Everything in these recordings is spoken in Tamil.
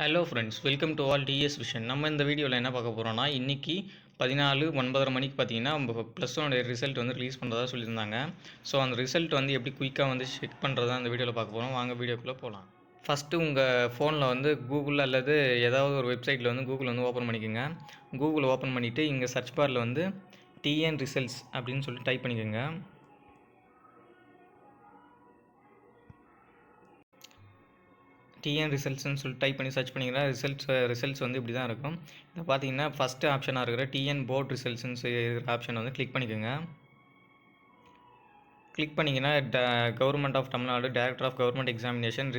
Hello friends, welcome to all TS vision. நம்ம இந்த வீடியோவில் என்ன பார்க்க போகிறோம்னா, இன்றைக்கி 14:09 மணிக்கு பார்த்தீங்கன்னா ப்ளஸ் ஒன் ரிசல்ட் வந்து ரிலீஸ் பண்ணுறதா சொல்லியிருந்தாங்க. ஸோ அந்த ரிசல்ட் வந்து எப்படி குயிக்காக வந்து செக் பண்ணுறதா அந்த வீடியோவில் பார்க்க போகிறோம். வாங்க வீடியோக்குள்ளே போகலாம். ஃபஸ்ட்டு உங்கள் ஃபோனில் வந்து கூகுள் அல்லது ஏதாவது ஒரு வெப்சைட்டில் வந்து கூகுள் வந்து ஓப்பன் பண்ணிக்கோங்க. கூகுள் ஓப்பன் பண்ணிவிட்டு இங்கே சர்ச் பாரில் வந்து டிஎன் ரிசல்ட்ஸ் அப்படின்னு சொல்லிட்டு டைப் பண்ணிக்கோங்க. டிஎன் ரிசல்ட்ஸ்னு சொல்லிட்டு டைப் பண்ணி சர்ச் பண்ணிங்கன்னா ரிசல்ட்ஸ் வந்து இப்படி தான் இருக்கும். இதை பார்த்தீங்கன்னா ஃபஸ்ட்டு ஆப்ஷனாக இருக்கிற டிஎன் போர்ட் ரிசல்ட்ஸ்னு இருக்கிற ஆப்ஷன் வந்து கிளிக் பண்ணிக்கோங்க. கிளிக் பண்ணிங்கன்னா government of Tamil Nadu director of government examination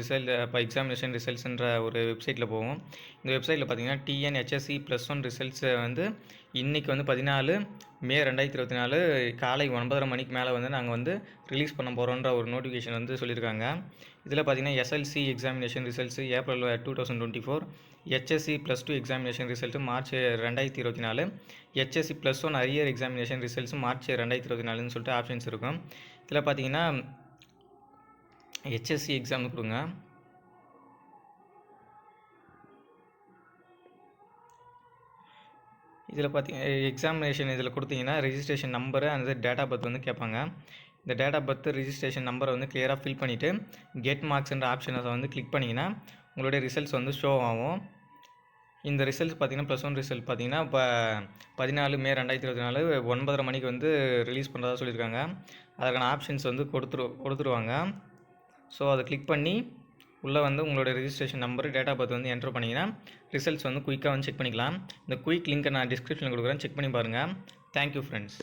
examination ரிசல்ட்ஸ்ன்ற ஒரு வெப்சைட்டில் போகும். இந்த வெப்சைட்டில் பார்த்தீங்கன்னா டிஎன்ஹெச்எஸ்சி +1 ரிசல்ட்ஸ் வந்து இன்றைக்கி வந்து 14 மே 2024 காலை 9:30 மணிக்கு மேலே வந்து நாங்கள் வந்து ரிலீஸ் பண்ண போகிறோன்ற ஒரு நோட்டிஃபிகேஷன் வந்து சொல்லியிருக்காங்க. இதில் பார்த்தீங்கன்னா SLC examination results April 2024, HSC +2 examination result March 2024, HSC +1 arrear examination results March 2024ன்னு சொல்லிட்டு ஆப்ஷன்ஸ் இருக்கும். இதில் பார்த்தீங்கன்னா ஹெச்எஸ்சி எக்ஸாம் கொடுங்க. இதில் எக்ஸாமினேஷன் இதில் கொடுத்தீங்கன்னா ரெஜிஸ்ட்ரேஷன் நம்பரு அந்த டேட் ஆஃப் பர்த் வந்து கேட்பாங்க. இந்த டேட் ஆஃப் பர்த் ரெஜிஸ்ட்ரேஷன் நம்பரை வந்து கிளியராக ஃபில் பண்ணிவிட்டு கெட் மார்க்ஸ்ன்ற ஆப்ஷனை வந்து கிளிக் பண்ணிங்கன்னா உங்களுடைய ரிசல்ட்ஸ் வந்து ஷோ ஆகும். இந்த ரிசல்ட்ஸ் பார்த்தீங்கன்னா +1 ரிசல்ட் பார்த்தீங்கன்னா இப்போ 14 மே 2024 9:30 மணிக்கு வந்து ரிலீஸ் பண்ணுறதா சொல்லியிருக்காங்க. அதற்கான ஆப்ஷன்ஸ் வந்து கொடுத்துருவாங்க. ஸோ அதை கிளிக் பண்ணி உள்ளே வந்து உங்களோட registration number date of birth வந்து என்ட்ரு பண்ணிங்கன்னா ரிசல்ட்ஸ் வந்து குயிக்காக வந்து செக் பண்ணிக்கலாம். இந்த குயிக் லிங்க்கை நான் டிஸ்கிரிப்ஷனில் கொடுக்குறேன், செக் பண்ணி பாருங்கள். Thank you friends.